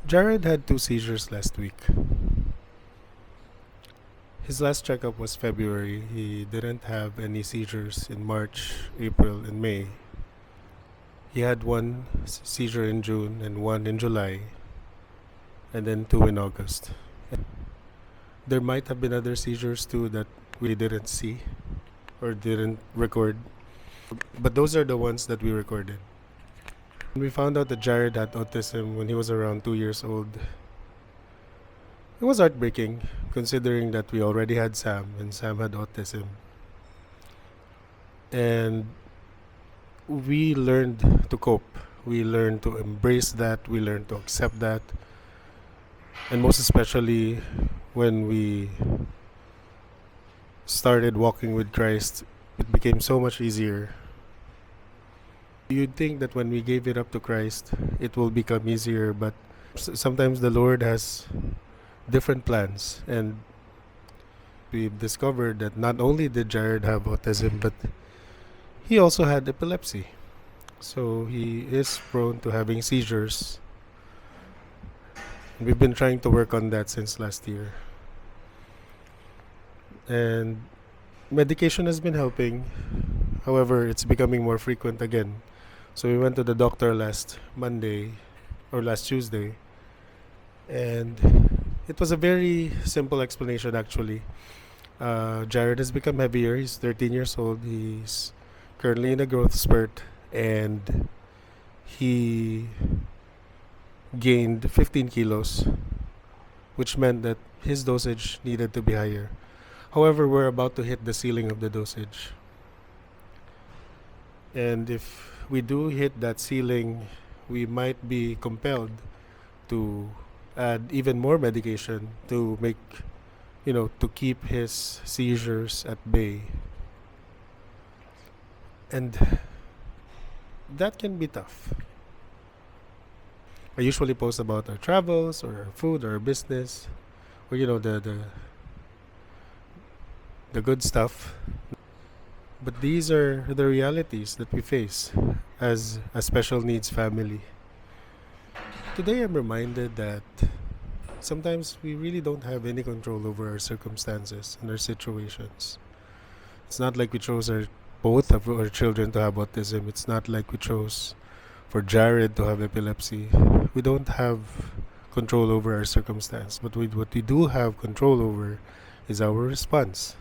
Jared had two seizures last week. His last checkup was February. He didn't have any seizures in March, April, and May. He had one seizure in June and one in July, and then two in August. There might have been other seizures too that we didn't see or didn't record, but those are the ones that we recorded. When we found out that Jared had autism when he was around 2 years old, it was heartbreaking considering that we already had Sam and Sam had autism. And we learned to cope. We learned to embrace that. We learned to accept that. And most especially when we started walking with Christ, it became so much easier. You'd think that when we gave it up to Christ, it will become easier, but sometimes the Lord has different plans. And we've discovered that not only did Jared have autism, but he also had epilepsy. So he is prone to having seizures. We've been trying to work on that since last year. And medication has been helping. However, it's becoming more frequent again. So we went to the doctor last Monday or last Tuesday, and it was a very simple explanation actually. Jared has become heavier. He's 13 years old. He's currently in a growth spurt, and he gained 15 kilos, which meant that his dosage needed to be higher. However, we're about to hit the ceiling of the dosage. And if we do hit that ceiling, we might be compelled to add even more medication to make, to keep his seizures at bay. And that can be tough. I usually post about our travels or our food or our business, or the good stuff. But these are the realities that we face as a special needs family. Today I'm reminded that sometimes we really don't have any control over our circumstances and our situations. It's not like we chose both of our children to have autism. It's not like we chose for Jared to have epilepsy. We don't have control over our circumstance, but what we do have control over is our response.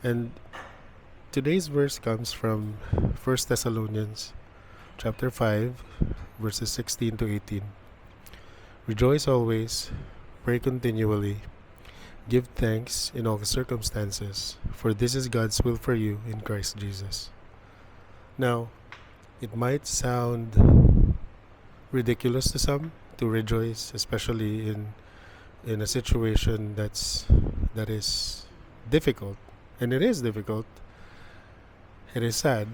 And today's verse comes from 1 Thessalonians chapter 5, verses 16 to 18. Rejoice always, pray continually, give thanks in all circumstances, for this is God's will for you in Christ Jesus. Now, it might sound ridiculous to some to rejoice, especially in a situation that is difficult, and it is difficult. It is sad.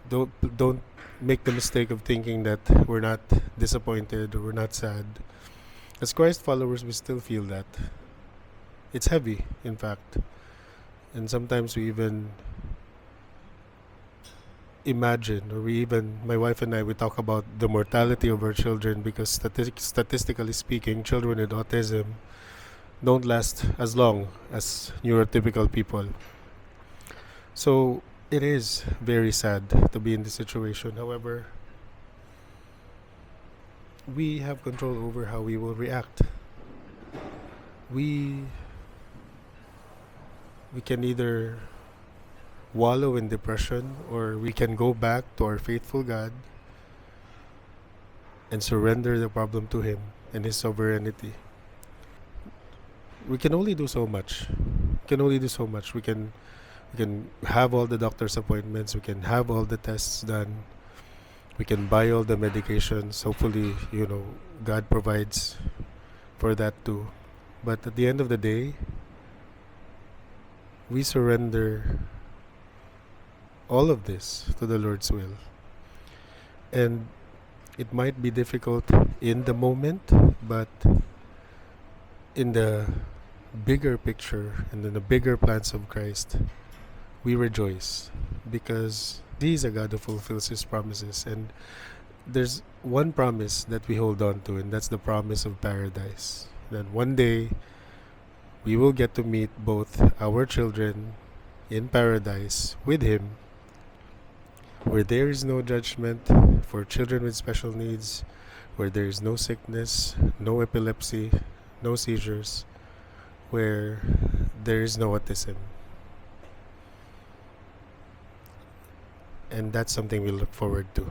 Don't make the mistake of thinking that we're not disappointed or we're not sad. As Christ followers, we still feel that. It's heavy, in fact. And sometimes we even imagine, or my wife and I, we talk about the mortality of our children, because statistically speaking, children with autism don't last as long as neurotypical people. So it is very sad to be in this situation. However, we have control over how we will react. We can either wallow in depression, or we can go back to our faithful God and surrender the problem to Him and His sovereignty. We can only do so much. We can have all the doctor's appointments. We can have all the tests done. We can buy all the medications. Hopefully, God provides for that too. But at the end of the day, we surrender all of this to the Lord's will. And it might be difficult in the moment, but in the bigger picture and in the bigger plans of Christ, we rejoice, because He is a God who fulfills His promises. And there's one promise that we hold on to, and that's the promise of paradise. That one day we will get to meet both our children in paradise with Him, where there is no judgment for children with special needs, where there is no sickness, no epilepsy, no seizures, where there is no autism. And that's something we look forward to.